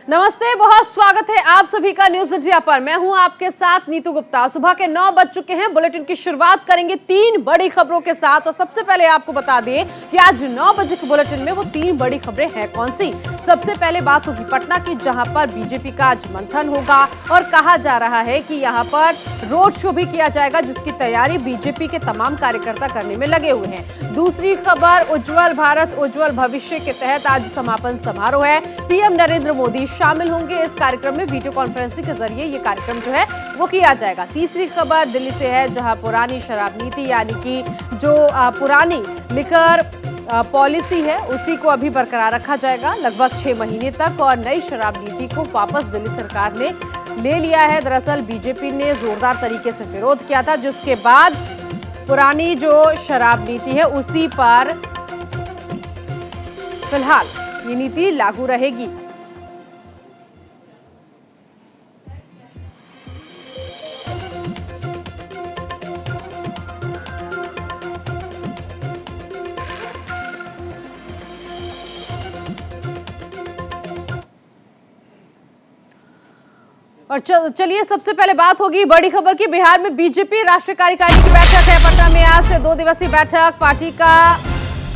नमस्ते, बहुत स्वागत है आप सभी का न्यूज इंडिया पर। मैं हूं आपके साथ नीतू गुप्ता। सुबह के 9 बज चुके हैं। बुलेटिन की शुरुआत करेंगे 3 बड़ी खबरों के साथ और सबसे पहले आपको बता दें कि आज 9 बजे के बुलेटिन में वो 3 बड़ी खबरें हैं कौन सी। सबसे पहले बात होगी पटना की, जहां पर बीजेपी का आज मंथन होगा और कहा जा रहा है कि यहां पर रोड शो भी किया जाएगा, जिसकी तैयारी बीजेपी के तमाम कार्यकर्ता करने में लगे हुए हैं। दूसरी खबर, उज्जवल भारत उज्जवल भविष्य के तहत आज समापन समारोह है। पीएम नरेंद्र मोदी शामिल होंगे इस कार्यक्रम में। वीडियो कॉन्फ्रेंसिंग के जरिए ये कार्यक्रम जो है वो किया जाएगा। तीसरी खबर दिल्ली से है, जहां पुरानी शराब नीति यानी कि जो पुरानी लिकर पॉलिसी है उसी को अभी बरकरार रखा जाएगा लगभग 6 महीने तक, और नई शराब नीति को वापस दिल्ली सरकार ने ले लिया है। दरअसल बीजेपी ने जोरदार तरीके से विरोध किया था, जिसके बाद पुरानी जो शराब नीति है उसी पर फिलहाल ये नीति लागू रहेगी। और चलिए सबसे पहले बात होगी बड़ी खबर की। बिहार में बीजेपी राष्ट्रीय कार्यकारिणी की बैठक है। पटना में आज से 2 दिवसीय बैठक, पार्टी का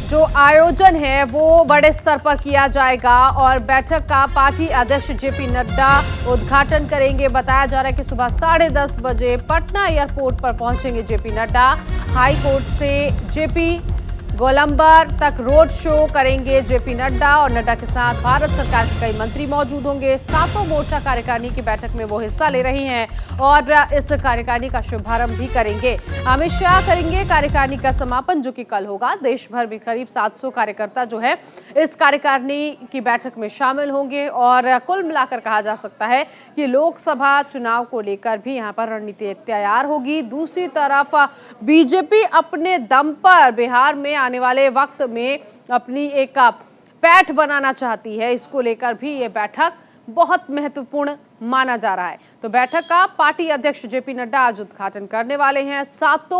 जो आयोजन है वो बड़े स्तर पर किया जाएगा और बैठक का पार्टी अध्यक्ष जेपी नड्डा उद्घाटन करेंगे। बताया जा रहा है कि सुबह 10:30 बजे पटना एयरपोर्ट पर पहुंचेंगे जेपी नड्डा। हाई कोर्ट से जेपी गोलंबर तक रोड शो करेंगे जेपी नड्डा, और नड्डा के साथ भारत सरकार के कई मंत्री मौजूद होंगे। 7 मोर्चा कार्यकारिणी की बैठक में वो हिस्सा ले रही हैं और इस कार्यकारिणी का शुभारंभ भी करेंगे। अमित शाह करेंगे कार्यकारिणी का समापन, जो कि कल होगा। देश भर में करीब 700 कार्यकर्ता जो है इस कार्यकारिणी की बैठक में शामिल होंगे और कुल मिलाकर कहा जा सकता है कि लोकसभा चुनाव को लेकर भी यहाँ पर रणनीति तैयार होगी। दूसरी तरफ बीजेपी अपने दम पर बिहार में आने वाले वक्त में अपनी एक पैठ बनाना चाहती है। इसको लेकर भी ये बैठक बहुत महत्वपूर्ण माना जा रहा है। तो बैठक का पार्टी अध्यक्ष जेपी नड्डा आज उद्घाटन करने वाले हैं। 7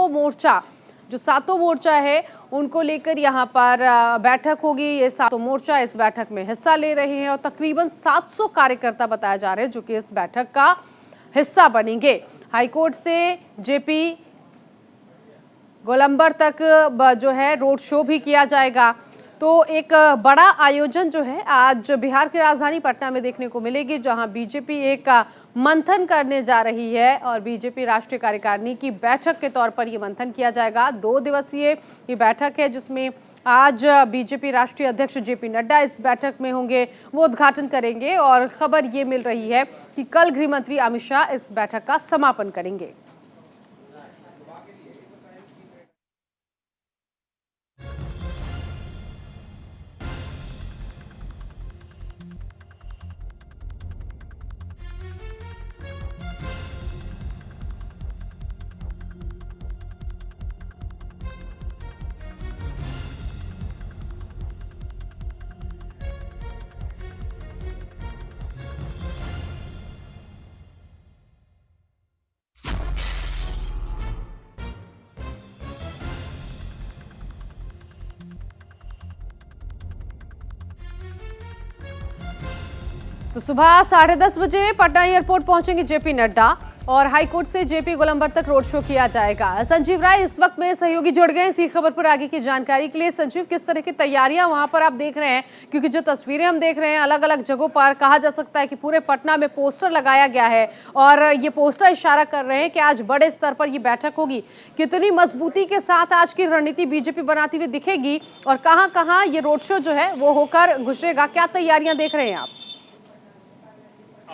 मोर्चा है उनको लेकर यहाँ पर बैठक होगी। ये 7 मोर्चा इस बैठक में हिस्सा ले रहे हैं और तकरीबन 700 कार्यकर्ता बताया जा रहे हैं जो कि इस बैठक का हिस्सा बनेंगे। हाईकोर्ट से जेपी गोलंबर तक जो है रोड शो भी किया जाएगा। तो एक बड़ा आयोजन जो है आज बिहार की राजधानी पटना में देखने को मिलेगी, जहां बीजेपी एक मंथन करने जा रही है और बीजेपी राष्ट्रीय कार्यकारिणी की बैठक के तौर पर ये मंथन किया जाएगा। 2 दिवसीय ये बैठक है, जिसमें आज बीजेपी राष्ट्रीय अध्यक्ष जेपी नड्डा इस बैठक में होंगे, वो उद्घाटन करेंगे। और खबर ये मिल रही है कि कल गृह मंत्री अमित शाह इस बैठक का समापन करेंगे। तो सुबह 10:30 बजे पटना एयरपोर्ट पहुंचेंगे जेपी नड्डा और हाईकोर्ट से जेपी गोलंबर तक रोड शो किया जाएगा। संजीव राय इस वक्त मेरे सहयोगी जुड़ गए इसी खबर पर आगे की जानकारी के लिए। संजीव, किस तरह की तैयारियां वहां पर आप देख रहे हैं, क्योंकि जो तस्वीरें हम देख रहे हैं अलग अलग जगहों पर, कहा जा सकता है कि पूरे पटना में पोस्टर लगाया गया है और ये पोस्टर इशारा कर रहे हैं कि आज बड़े स्तर पर ये बैठक होगी। कितनी मजबूती के साथ आज की रणनीति बीजेपी बनाती हुई दिखेगी और कहाँ कहाँ ये रोड शो जो है वो होकर गुजरेगा, क्या तैयारियां देख रहे हैं आप?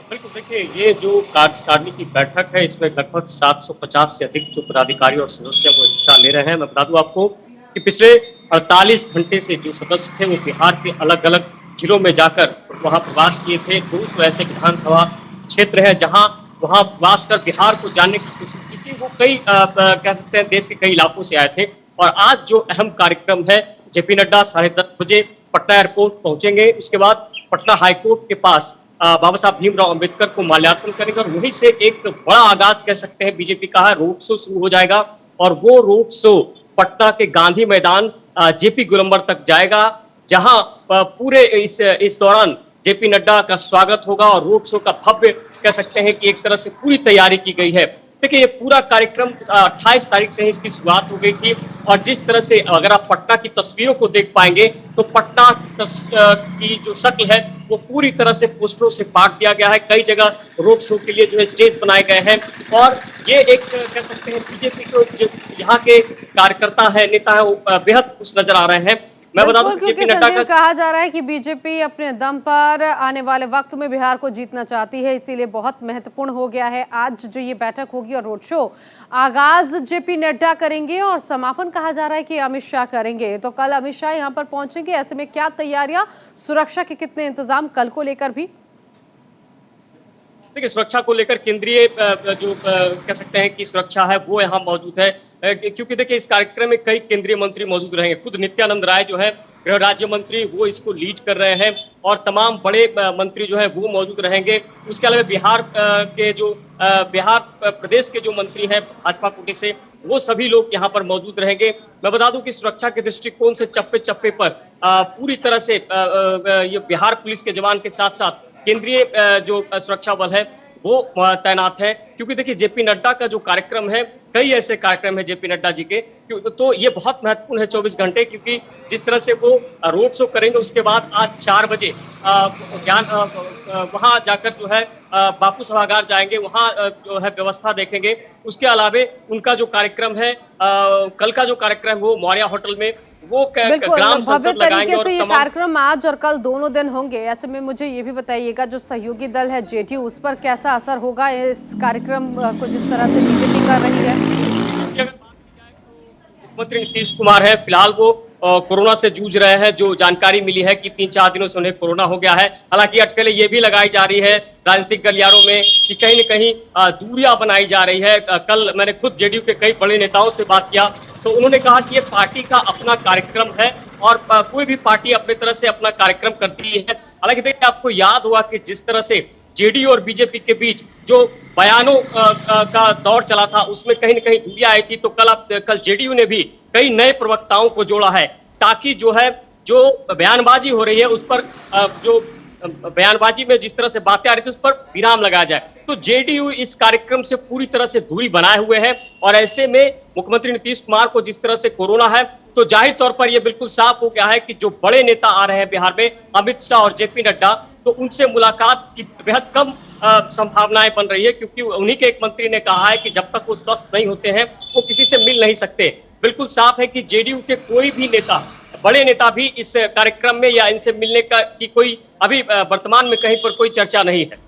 बिल्कुल, देखिए ये जो कार्यकारिणी की बैठक है इसमें लगभग 750 से अधिक जो पदाधिकारी और सदस्य वो हिस्सा ले रहे हैं। मैं बता दूं आपको कि पिछले 48 घंटे से जो सदस्य थे वो बिहार के अलग अलग जिलों में जाकर वहां प्रवास किए थे। 200 ऐसे विधानसभा क्षेत्र है जहां वहां प्रवास कर बिहार को जानने की कोशिश की थी। वो कई कहते हैं देश के कई इलाकों से आए थे और आज जो अहम कार्यक्रम है, जेपी नड्डा 10:30 बजे पटना एयरपोर्ट पहुंचेंगे। उसके बाद पटना हाईकोर्ट के पास बाबा साहब भीमराव अंबेडकर को माल्यार्पण करेंगे और वहीं से एक बड़ा आगाज कह सकते हैं बीजेपी का है, रोड शो शुरू हो जाएगा। और वो रोड शो पटना के गांधी मैदान जेपी गोलंबर तक जाएगा, जहां पूरे इस दौरान जेपी नड्डा का स्वागत होगा और रोड शो का भव्य कह सकते हैं कि एक तरह से पूरी तैयारी की गई है। देखिए, ये पूरा कार्यक्रम 28 तारीख से ही इसकी शुरुआत हो गई थी और जिस तरह से अगर आप पटना की तस्वीरों को देख पाएंगे तो पटना की जो शक्ल है वो पूरी तरह से पोस्टरों से बांट दिया गया है। कई जगह रोड शो के लिए जो है स्टेज बनाए गए हैं और ये एक कह सकते हैं बीजेपी को जो यहाँ के कार्यकर्ता है, नेता है, वो बेहद खुश नजर आ रहे हैं। मैं बता दूं क्योंकि संजीव कहा जा रहा है कि बीजेपी अपने दम पर आने वाले वक्त में बिहार को जीतना चाहती है, इसीलिए बहुत महत्वपूर्ण हो गया है आज जो ये बैठक होगी और रोड शो। आगाज जेपी नड्डा करेंगे और समापन कहा जा रहा है कि अमित शाह करेंगे। तो कल अमित शाह यहाँ पर पहुंचेंगे, ऐसे में क्या तैयारियां, सुरक्षा के कितने इंतजाम कल को लेकर भी? देखिए, सुरक्षा को लेकर केंद्रीय जो कह सकते हैं कि सुरक्षा है वो यहाँ मौजूद है, क्योंकि देखिए इस कार्यक्रम में कई केंद्रीय मंत्री मौजूद रहेंगे। खुद नित्यानंद राय जो है गृह राज्य मंत्री, वो इसको लीड कर रहे हैं और तमाम बड़े मंत्री जो है वो मौजूद रहेंगे। उसके अलावा बिहार के जो बिहार प्रदेश के जो मंत्री हैं भाजपा कोटे से, वो सभी लोग यहाँ पर मौजूद रहेंगे। मैं बता दूं कि सुरक्षा के दृष्टिकोण से चप्पे चप्पे पर पूरी तरह से ये बिहार पुलिस के जवान के साथ साथ केंद्रीय जो सुरक्षा बल है वो तैनात है, क्योंकि देखिए जेपी नड्डा का जो कार्यक्रम है, कई ऐसे कार्यक्रम है जेपी नड्डा जी के, तो ये बहुत महत्वपूर्ण है 24 घंटे, क्योंकि जिस तरह से वो रोड शो करेंगे उसके बाद आज 4 बजे वहां जाकर जो है बापू सभागार जाएंगे, वहां जो है व्यवस्था देखेंगे। उसके अलावे उनका जो कार्यक्रम है कल का जो कार्यक्रम वो मौर्या होटल में वो ग्राम संसद लगाएंगे और ये कार्यक्रम आज और कल दोनों दिन होंगे। ऐसे में मुझे ये भी बताइएगा, जो सहयोगी दल है जेडीयू, उस पर कैसा असर होगा इस कार्यक्रम को जिस तरह से बीजेपी कर रही है? मुख्यमंत्री नीतीश कुमार है, फिलहाल वो कोरोना से जूझ रहे हैं। जो जानकारी मिली है कि 3-4 दिनों से उन्हें कोरोना हो गया है। हालांकि अटकलें ये भी लगाई जा रही है राजनीतिक गलियारों में कि कहीं न कहीं दूरियां बनाई जा रही है। कल मैंने खुद जेडीयू के कई बड़े नेताओं से बात किया तो उन्होंने कहा कि ये पार्टी का अपना कार्यक्रम है और कोई भी पार्टी अपनी तरह से अपना कार्यक्रम करती है। हालांकि देखिए, आपको याद होगा कि जिस तरह से जेडीयू और बीजेपी के बीच जो बयानों का दौर चला था, उसमें कहीं न कहीं दूरियां आई थी। तो कल जेडीयू ने भी कई नए प्रवक्ताओं को जोड़ा है, ताकि जो है जो बयानबाजी हो रही है उस पर जो बयानबाजी में जिस तरह से बातें आ रही थी उस पर विराम लगाया जाए। तो जेडीयू इस कार्यक्रम से पूरी तरह से दूरी बनाए हुए है और ऐसे में मुख्यमंत्री नीतीश कुमार को जिस तरह से कोरोना है, तो जाहिर तौर पर यह बिल्कुल साफ हो गया है कि जो बड़े नेता आ रहे हैं बिहार में, अमित शाह और जेपी नड्डा, तो उनसे मुलाकात की बेहद कम संभावनाएं बन रही है, क्योंकि उन्हीं के एक मंत्री ने कहा है कि जब तक वो स्वस्थ नहीं होते हैं वो किसी से मिल नहीं सकते। बिल्कुल साफ है कि जेडीयू के कोई भी नेता, बड़े नेता भी इस कार्यक्रम में या इनसे मिलने की कोई अभी वर्तमान में कहीं पर कोई चर्चा नहीं है।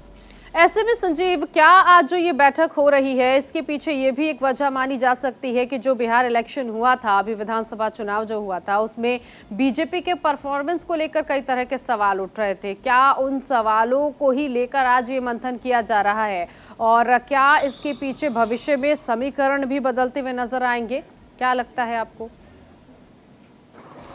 ऐसे में संजीव, क्या आज जो ये बैठक हो रही है इसके पीछे ये भी एक वजह मानी जा सकती है कि जो बिहार इलेक्शन हुआ था, अभी विधानसभा चुनाव जो हुआ था, उसमें बीजेपी के परफॉर्मेंस को लेकर कई तरह के सवाल उठ रहे थे। क्या उन सवालों को ही लेकर आज ये मंथन किया जा रहा है और क्या इसके पीछे भविष्य में समीकरण भी बदलते हुए नजर आएंगे? क्या लगता है आपको?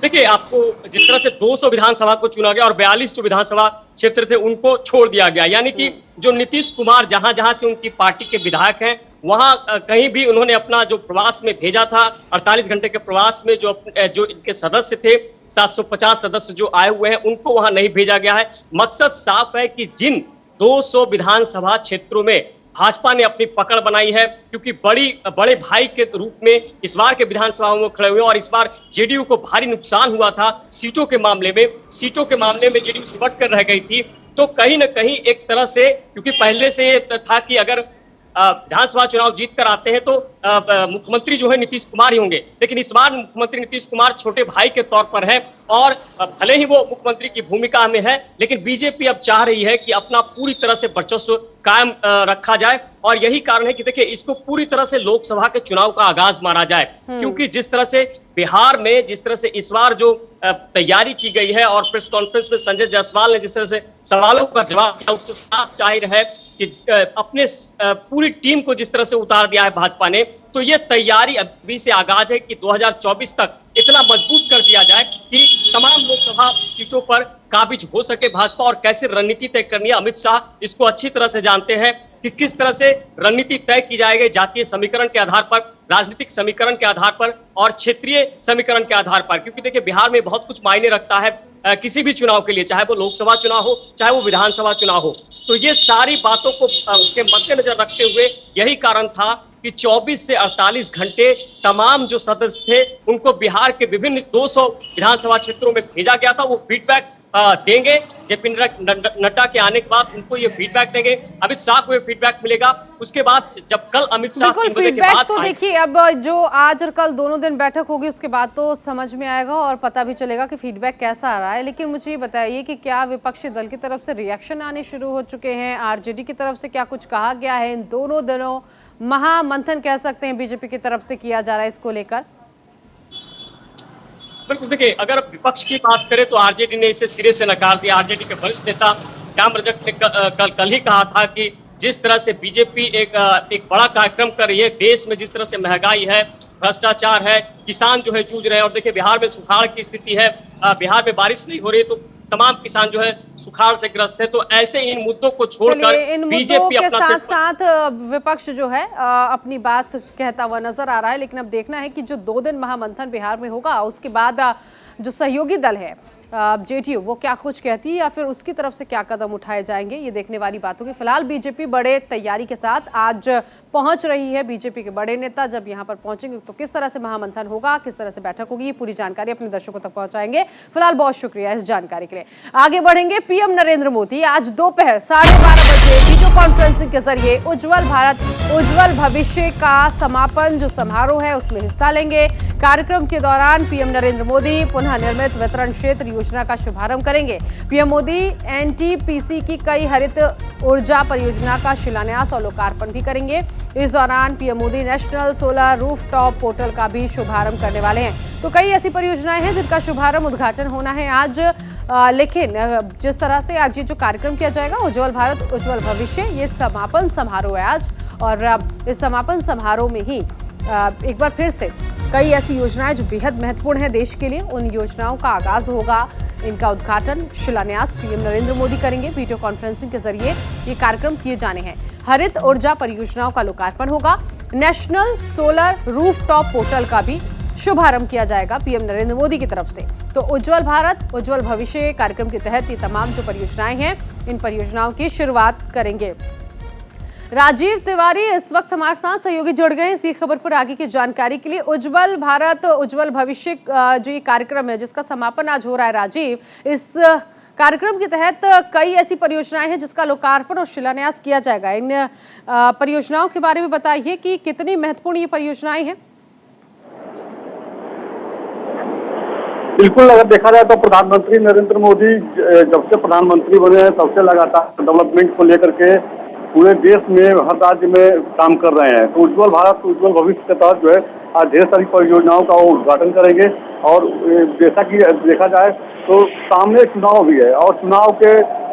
देखिए, आपको जिस तरह से 200 विधानसभा को चुना गया और 42 जो विधानसभा क्षेत्र थे उनको छोड़ दिया गया, यानी कि जो नीतीश कुमार जहां जहां से उनकी पार्टी के विधायक हैं वहां कहीं भी उन्होंने अपना जो प्रवास में भेजा था, 48 घंटे के प्रवास में जो इनके सदस्य थे, 750 सदस्य जो आए हुए हैं, उनको वहां नहीं भेजा गया है। मकसद साफ है कि जिन 200 विधानसभा क्षेत्रों में भाजपा ने अपनी पकड़ बनाई है, क्योंकि बड़े भाई के रूप में इस बार के विधानसभा में खड़े हुए और इस बार जेडीयू को भारी नुकसान हुआ था सीटों के मामले में जेडीयू सिमट कर रह गई थी। तो कहीं न कहीं एक तरह से, क्योंकि पहले से ये था कि अगर विधानसभा चुनाव जीत कर आते हैं तो मुख्यमंत्री जो है नीतीश कुमार ही होंगे, लेकिन इस बार मुख्यमंत्री नीतीश कुमार छोटे भाई के तौर पर है और भले ही वो मुख्यमंत्री की भूमिका में है, लेकिन बीजेपी अब चाह रही है कि अपना पूरी तरह से वर्चस्व कायम रखा जाए और यही कारण है कि देखिए इसको पूरी तरह से लोकसभा के चुनाव का आगाज माना जाए, क्योंकि जिस तरह से बिहार में जिस तरह से इस बार जो तैयारी की गई है और प्रेस कॉन्फ्रेंस में संजय जायसवाल ने जिस तरह से सवालों का जवाब दिया, उससे साफ जाहिर है कि अपने पूरी टीम को जिस तरह से उतार दिया है भाजपा ने, तो ये तैयारी अभी से आगाज है कि 2024 तक इतना मजबूत कर दिया जाए कि तमाम लोकसभा सीटों पर काबिज हो सके भाजपा। और कैसे रणनीति तय करनी है, अमित शाह इसको अच्छी तरह से जानते हैं कि किस तरह से रणनीति तय की जाएगी। जातीय समीकरण के आधार पर राजनीतिक समीकरण के आधार पर और क्षेत्रीय समीकरण के आधार पर, क्योंकि देखिए बिहार में बहुत कुछ मायने रखता है किसी भी चुनाव के लिए, चाहे वो लोकसभा चुनाव हो चाहे वो विधानसभा चुनाव हो। तो ये सारी बातों को के मद्देनजर रखते हुए यही कारण था कि 24 से 48 घंटे तमाम जो सदस्य थे उनको बिहार के विभिन्न 200 विधानसभा क्षेत्रों में भेजा गया था। वो फीडबैक देंगे। जेपी नड्डा के आने के बाद उनको ये फीडबैक देंगे, अमित शाह को ये फीडबैक मिलेगा। उसके बाद जब कल अमित शाह बिल्कुल फीडबैक तो देखिए, अब जो आज और कल दोनों दिन बैठक होगी उसके बाद तो समझ में आएगा और पता भी चलेगा कि फीडबैक कैसा आ रहा है। लेकिन मुझे ये बताइए कि क्या विपक्षी दल की तरफ से रिएक्शन आने शुरू हो चुके हैं? आरजेडी की तरफ से क्या कुछ कहा गया है? इन दोनों दिनों महामंथन कह सकते हैं बीजेपी की तरफ से किया जा रहा है इसको लेकर। बिल्कुल, देखिए अगर विपक्ष की बात करें तो आरजेडी ने इसे सिरे से नकार दिया। आरजेडी के वरिष्ठ नेता श्याम रजक ने कल ही कहा था कि जिस तरह से बीजेपी एक बड़ा कार्यक्रम कर रही है, देश में जिस तरह से महंगाई है, भ्रष्टाचार है, किसान जो है जूझ रहे हैं, और देखिए बिहार में सुखाड़ की स्थिति है, बिहार में बारिश नहीं हो रही, तो तमाम किसान जो है सुखाड़ से ग्रस्त है। तो ऐसे इन मुद्दों को छोड़कर बीजेपी के साथ साथ विपक्ष जो है अपनी बात कहता हुआ नजर आ रहा है। लेकिन अब देखना है कि जो 2 दिन महामंथन बिहार में होगा उसके बाद जो सहयोगी दल है जेडीयू, वो क्या कुछ कहती है या फिर उसकी तरफ से क्या कदम उठाए जाएंगे, ये देखने वाली बात होगी। फिलहाल बीजेपी बड़े तैयारी के साथ आज पहुंच रही है। बीजेपी के बड़े नेता जब यहां पर पहुंचेंगे तो किस तरह से महामंथन होगा, किस तरह से बैठक होगी, ये पूरी जानकारी अपने दर्शकों तक पहुंचाएंगे। फिलहाल बहुत शुक्रिया इस जानकारी के लिए। आगे बढ़ेंगे। पीएम नरेंद्र मोदी आज दोपहर 12:30 बजे वीडियो कॉन्फ्रेंसिंग के जरिए उज्जवल भारत उज्जवल भविष्य का समापन जो समारोह है उसमें हिस्सा लेंगे। कार्यक्रम के दौरान पीएम नरेंद्र मोदी पुनः निर्मित वितरण क्षेत्र योजना का शुभारंभ करेंगे। पीएम मोदी एनटीपीसी की कई हरित ऊर्जा परियोजना का शिलान्यास और लोकार्पण भी करेंगे। इस दौरान PM Modi national solar rooftop portal का भी शुभारंभ करने वाले हैं। तो कई ऐसी परियोजनाएं हैं जिनका शुभारंभ उद्घाटन होना है आज। लेकिन जिस तरह से आज ये जो कार्यक्रम किया जाएगा उज्जवल भारत उज्जवल भविष्य, ये समापन समारोह है आज। और इस समापन समारोह में ही एक बार फिर से कई ऐसी योजनाएं जो बेहद महत्वपूर्ण है देश के लिए, उन योजनाओं का आगाज होगा। इनका उद्घाटन शिलान्यास पीएम नरेंद्र मोदी करेंगे। वीडियो कॉन्फ्रेंसिंग के जरिए ये कार्यक्रम किए जाने हैं। हरित ऊर्जा परियोजनाओं का लोकार्पण होगा। नेशनल सोलर रूफटॉप पोर्टल का भी शुभारंभ किया जाएगा पीएम नरेंद्र मोदी की तरफ से। तो उज्जवल भारत उज्जवल भविष्य कार्यक्रम के तहत ये तमाम जो परियोजनाएं हैं, इन परियोजनाओं की शुरुआत करेंगे। राजीव तिवारी इस वक्त हमारे साथ सहयोगी जुड़ गए इसी खबर पर आगे की जानकारी के लिए। उज्जवल भारत उज्जवल भविष्य जो ये कार्यक्रम है जिसका समापन आज हो रहा है राजीव, इस कार्यक्रम के तहत कई ऐसी परियोजनाएं हैं जिसका लोकार्पण और शिलान्यास किया जाएगा। इन परियोजनाओं के बारे में बताइए कि कितनी महत्वपूर्ण ये परियोजनाएं हैं। बिल्कुल, अगर देखा जाए तो प्रधानमंत्री नरेंद्र मोदी जब से प्रधानमंत्री बने हैं तब से लगातार डेवलपमेंट को लेकर के पूरे देश में हर राज्य में काम कर रहे हैं। तो उज्जवल भारत उज्जवल भविष्य के तहत जो है आज ढेर सारी परियोजनाओं का वो उद्घाटन करेंगे। और जैसा कि देखा जाए तो सामने चुनाव भी है और चुनाव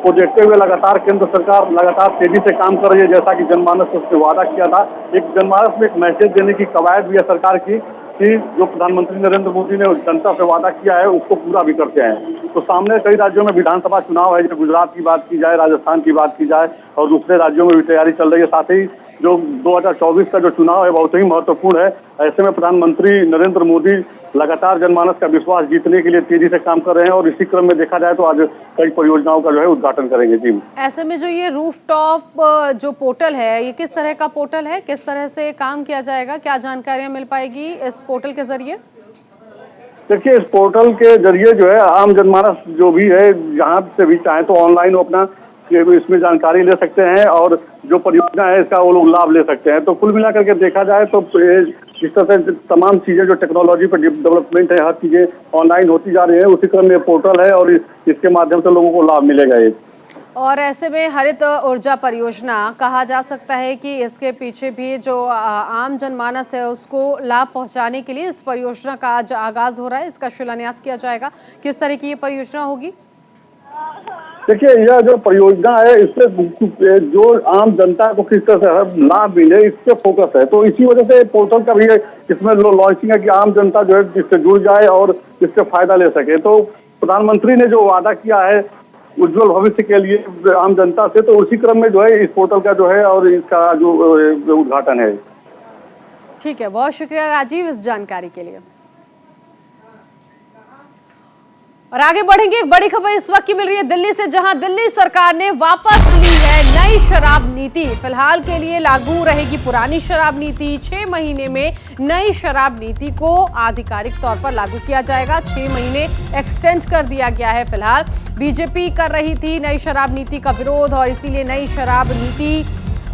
को देखते हुए लगातार केंद्र सरकार लगातार तेजी से काम कर रही है। जैसा कि जनमानस से उसने वादा किया था, एक जनमानस में एक मैसेज देने की कवायद भी है सरकार की कि जो प्रधानमंत्री नरेंद्र मोदी ने जनता से वादा किया है उसको पूरा भी करते हैं। तो सामने कई राज्यों में विधानसभा चुनाव है, जैसे गुजरात की बात की जाए, राजस्थान की बात की जाए और दूसरे राज्यों में भी तैयारी चल रही है। साथ ही जो 2024 का जो चुनाव है बहुत ही महत्वपूर्ण है। ऐसे में प्रधानमंत्री नरेंद्र मोदी लगातार जनमानस का विश्वास जीतने के लिए तेजी से काम कर रहे हैं और इसी क्रम में देखा जाए तो आज कई परियोजनाओं का जो है उद्घाटन करेंगे। जी, ऐसे में जो ये रूफटॉप जो पोर्टल है, ये किस तरह का पोर्टल है, किस तरह से काम किया जाएगा, क्या जानकारियां मिल पाएगी इस पोर्टल के जरिए? देखिए, इस पोर्टल के जरिए जो है आम जनमानस जो भी है जहाँ से भी चाहे तो ऑनलाइन अपना इसमें जानकारी ले सकते हैं और जो परियोजना है इसका वो लोग लाभ ले सकते हैं। तो कुल मिलाकर के देखा जाए तो जिस तरह से तमाम चीजें जो टेक्नोलॉजी पर डेवलपमेंट है, हर चीजें ऑनलाइन होती जा रही है, उसी क्रम में पोर्टल है और इसके माध्यम से लोगों को लाभ मिलेगा। और ऐसे में हरित ऊर्जा परियोजना कहा जा सकता है कि इसके पीछे भी जो आम जनमानस है उसको लाभ पहुंचाने के लिए इस परियोजना का आज आगाज हो रहा है, इसका शिलान्यास किया जाएगा। किस तरह की ये परियोजना होगी? देखिए, यह जो परियोजना है इससे जो आम जनता को किस तरह से लाभ मिले इस पे फोकस है। तो इसी वजह से पोर्टल का भी इसमें लॉन्चिंग है कि आम जनता जो है इससे जुड़ जाए और इससे फायदा ले सके। तो प्रधानमंत्री ने जो वादा किया है उज्जवल भविष्य के लिए आम जनता से, तो उसी क्रम में जो है इस पोर्टल का जो है और इसका जो उद्घाटन है। ठीक है, बहुत शुक्रिया राजीव इस जानकारी के लिए। और आगे बढ़ेंगे, एक बड़ी खबर इस वक्त की मिल रही है दिल्ली से, जहां दिल्ली सरकार ने वापस ली है नई शराब नीति। फिलहाल के लिए लागू रहेगी पुरानी शराब नीति। 6 महीने में नई शराब नीति को आधिकारिक तौर पर लागू किया जाएगा। 6 महीने एक्सटेंड कर दिया गया है। फिलहाल बीजेपी कर रही थी नई शराब नीति का विरोध और इसीलिए नई शराब नीति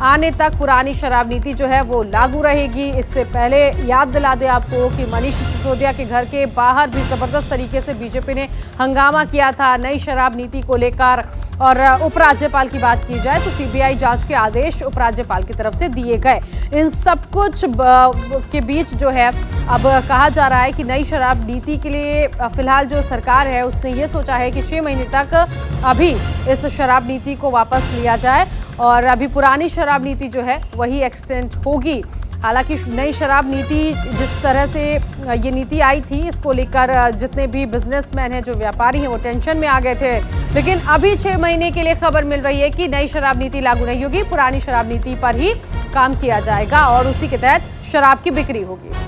आने तक पुरानी शराब नीति जो है वो लागू रहेगी। इससे पहले याद दिला दें आपको कि मनीष सिसोदिया के घर के बाहर भी जबरदस्त तरीके से बीजेपी ने हंगामा किया था नई शराब नीति को लेकर। और उपराज्यपाल की बात की जाए तो सीबीआई जांच के आदेश उपराज्यपाल की तरफ से दिए गए। इन सब कुछ के बीच जो है अब कहा जा रहा है कि नई शराब नीति के लिए फिलहाल जो सरकार है उसने ये सोचा है कि 6 महीने तक अभी इस शराब नीति को वापस लिया जाए और अभी पुरानी शराब नीति जो है वही एक्सटेंड होगी। हालांकि नई शराब नीति जिस तरह से ये नीति आई थी इसको लेकर जितने भी बिजनेसमैन हैं जो व्यापारी हैं वो टेंशन में आ गए थे, लेकिन अभी 6 महीने के लिए खबर मिल रही है कि नई शराब नीति लागू नहीं होगी, पुरानी शराब नीति पर ही काम किया जाएगा और उसी के तहत शराब की बिक्री होगी।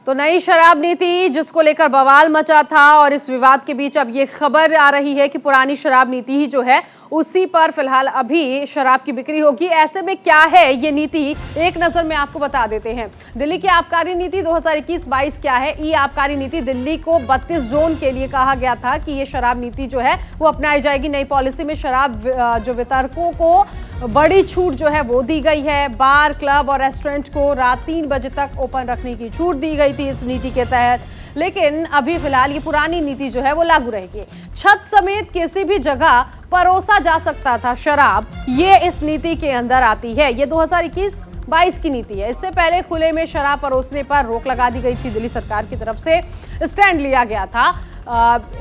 तो नई शराब नीति जिसको लेकर बवाल मचा था और इस विवाद के बीच अब ये खबर आ रही है कि पुरानी शराब नीति ही जो है उसी पर फिलहाल अभी शराब की बिक्री होगी। ऐसे में क्या है ये नीति, एक नजर में आपको बता देते हैं। दिल्ली की आबकारी नीति 2021-22 क्या है। ई आबकारी नीति दिल्ली को 32 जोन के लिए कहा गया था कि ये शराब नीति जो है वो अपनाई जाएगी। नई पॉलिसी में शराब जो वितरकों को बड़ी छूट जो है वो दी गई है। बार, क्लब और रेस्टोरेंट को रात 3 बजे तक ओपन रखने की छूट दी गई थी इस नीति के तहत, लेकिन अभी फिलहाल ये पुरानी नीति जो है वो लागू रहेगी। छत समेत किसी भी जगह परोसा जा सकता था शराब, ये इस नीति के अंदर आती है। ये 2021-22 की नीति है। इससे पहले खुले में शराब परोसने पर रोक लगा दी गई थी। दिल्ली सरकार की तरफ से स्टैंड लिया गया था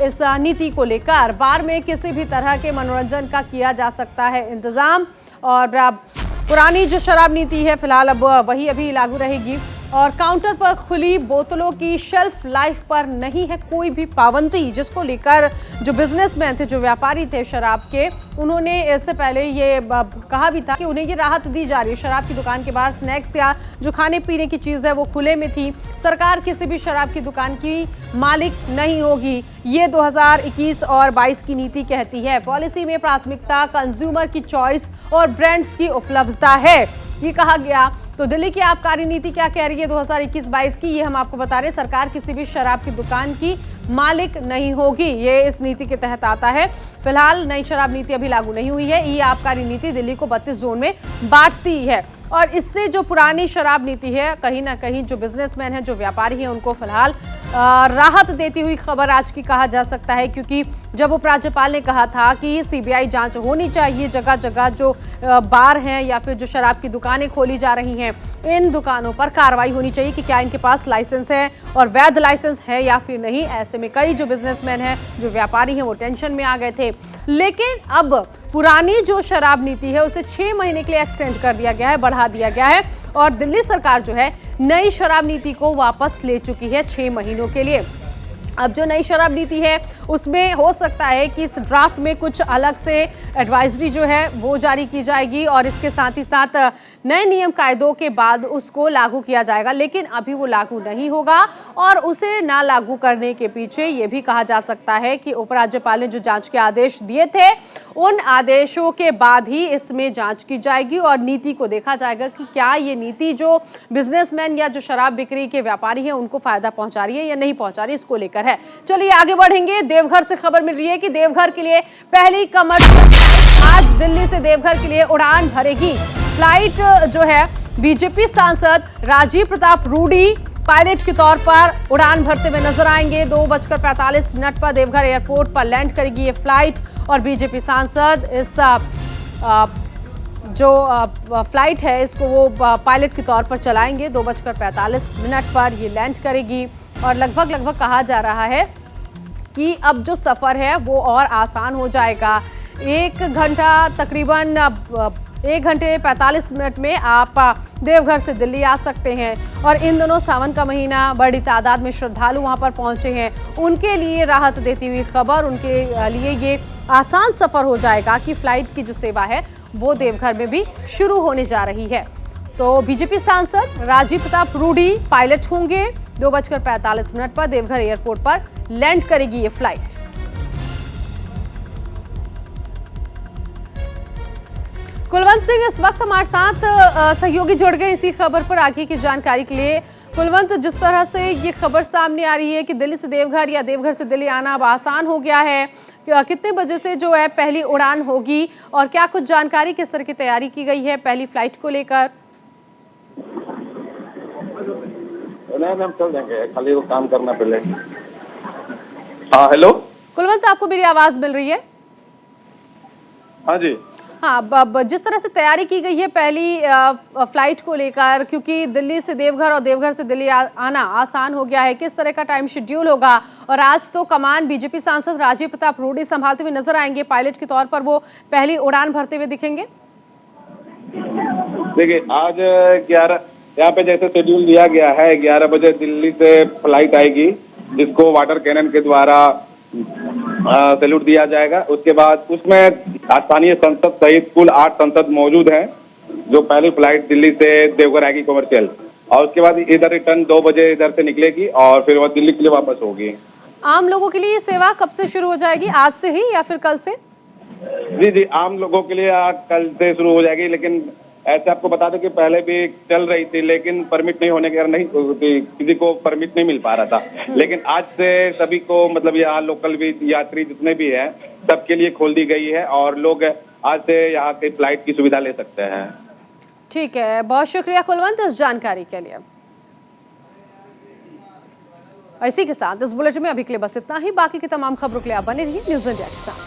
इस नीति को लेकर। बार में किसी भी तरह के मनोरंजन का किया जा सकता है इंतजाम। और पुरानी जो शराब नीति है फिलहाल अब वही अभी लागू रहेगी। और काउंटर पर खुली बोतलों की शेल्फ लाइफ पर नहीं है कोई भी पाबंदी, जिसको लेकर जो बिजनेसमैन थे, जो व्यापारी थे शराब के, उन्होंने इससे पहले ये कहा भी था कि उन्हें ये राहत दी जा रही है। शराब की दुकान के बाहर स्नैक्स या जो खाने पीने की चीज़ है वो खुले में थी। सरकार किसी भी शराब की दुकान की मालिक नहीं होगी, ये 2021 और 22 की नीति कहती है। पॉलिसी में प्राथमिकता कंज्यूमर की चॉइस और ब्रांड्स की उपलब्धता है, ये कहा गया। तो दिल्ली की आबकारी नीति क्या कह रही है 2021-22 की, ये हम आपको बता रहे हैं। सरकार किसी भी शराब की दुकान की मालिक नहीं होगी, ये इस नीति के तहत आता है। फिलहाल नई शराब नीति अभी लागू नहीं हुई है। ये आबकारी नीति दिल्ली को 32 जोन में बांटती है और इससे जो पुरानी शराब नीति है कहीं ना कहीं जो बिजनेसमैन हैं, जो व्यापारी हैं, उनको फिलहाल राहत देती हुई खबर आज की कहा जा सकता है। क्योंकि जब उपराज्यपाल ने कहा था कि सीबीआई जांच होनी चाहिए, जगह जगह जो बार हैं या फिर जो शराब की दुकानें खोली जा रही हैं, इन दुकानों पर कार्रवाई होनी चाहिए कि क्या इनके पास लाइसेंस है और वैध लाइसेंस है या फिर नहीं। ऐसे में कई जो बिजनेसमैन हैं, जो व्यापारी हैं, वो टेंशन में आ गए थे। लेकिन अब पुरानी जो शराब नीति है उसे 6 महीने के लिए एक्सटेंड कर दिया गया है, बढ़ा दिया गया है और दिल्ली सरकार जो है नई शराब नीति को वापस ले चुकी है 6 महीनों के लिए। अब जो नई शराब नीति है उसमें हो सकता है कि इस ड्राफ्ट में कुछ अलग से एडवाइजरी जो है वो जारी की जाएगी और इसके साथ ही साथ नए नियम कायदों के बाद उसको लागू किया जाएगा, लेकिन अभी वो लागू नहीं होगा। और उसे ना लागू करने के पीछे ये भी कहा जा सकता है कि उपराज्यपाल ने जो जांच के आदेश दिए थे उन आदेशों के बाद ही इसमें जांच की जाएगी और नीति को देखा जाएगा कि क्या ये नीति जो बिजनेसमैन या जो शराब बिक्री के व्यापारी हैं उनको फायदा पहुंचा रही है या नहीं पहुंचा रही, इसको लेकर है। चलिए आगे बढ़ेंगे। देवघर से खबर मिल रही है कि देवघर के लिए पहली कमर्शियल आज दिल्ली से देवघर के लिए उड़ान भरेगी फ्लाइट। जो है बीजेपी सांसद राजीव प्रताप रूडी पायलट के तौर पर उड़ान भरते हुए नजर आएंगे। 2:45 पर देवघर एयरपोर्ट पर लैंड करेगी ये फ्लाइट और बीजेपी सांसद इस जो फ्लाइट है इसको वो पायलट के तौर पर चलाएंगे। 2:45 पर ये लैंड करेगी और लगभग कहा जा रहा है कि अब जो सफ़र है वो और आसान हो जाएगा। 1 घंटा तकरीबन 1 घंटे 45 मिनट में आप देवघर से दिल्ली आ सकते हैं। और इन दिनों सावन का महीना, बड़ी तादाद में श्रद्धालु वहां पर पहुंचे हैं, उनके लिए राहत देती हुई खबर, उनके लिए ये आसान सफर हो जाएगा कि फ्लाइट की जो सेवा है वो देवघर में भी शुरू होने जा रही है। तो बीजेपी सांसद राजीव प्रताप रूडी पायलट होंगे। 2:45 पर देवघर एयरपोर्ट पर लैंड करेगी ये फ्लाइट। कुलवंत सिंह इस वक्त हमारे साथ सहयोगी जुड़ गए इसी खबर पर आगे की जानकारी के लिए। कुलवंत, जिस तरह से ये खबर सामने आ रही है कि दिल्ली से देवघर या देवघर से दिल्ली आना अब आसान हो गया है, कितने बजे से जो है पहली उड़ान होगी और क्या कुछ जानकारी, किस तरह की तैयारी की गई है पहली फ्लाइट को लेकर? नहीं, हम चल जाएंगे, खाली वो काम करना पहले। हाँ, हेलो कुलवंत, आपको मेरी आवाज मिल रही है? हाँ जी। हाँ, जिस तरह से तैयारी की गई है पहली फ्लाइट को लेकर, क्योंकि दिल्ली से देवघर और देवघर से दिल्ली आना आसान हो गया है, किस तरह का टाइम शेड्यूल होगा? और आज तो कमान बीजेपी सांसद राजीव प्रताप रूडी संभालते हुए नजर आएंगे, पायलट के तौर पर वो पहली उड़ान भरते हुए दिखेंगे। देखिए, आज 11 यहाँ पे जैसे शेड्यूल दिया गया है, 11 बजे दिल्ली से फ्लाइट आएगी, जिसको वाटर कैनन के द्वारा सैल्यूट दिया जाएगा। उसके बाद उसमें स्थानीय संसद सहित कुल 8 सांसद मौजूद हैं, जो पहली फ्लाइट दिल्ली से देवघर आएगी कमर्शियल, और उसके बाद इधर रिटर्न 2 बजे इधर से निकलेगी और फिर वो दिल्ली के लिए वापस होगी। आम लोगों के लिए ये सेवा कब से शुरू हो जाएगी, आज से ही या फिर कल से? जी, आम लोगों के लिए कल से शुरू हो जाएगी, लेकिन ऐसे आपको बता दें कि पहले भी चल रही थी, लेकिन परमिट नहीं होने के कारण नहीं, किसी को परमिट नहीं मिल पा रहा था। लेकिन आज से सभी को, मतलब यहाँ लोकल भी यात्री जितने भी हैं, सबके लिए खोल दी गई है और लोग आज से यहाँ के फ्लाइट की सुविधा ले सकते हैं। ठीक है, बहुत शुक्रिया कुलवंत इस जानकारी के लिए। इसी के साथ इस बुलेटिन में अभी के लिए बस इतना ही। बाकी की तमाम खबरों के लिए आप बने रहिए न्यूज़ इंडिया के साथ।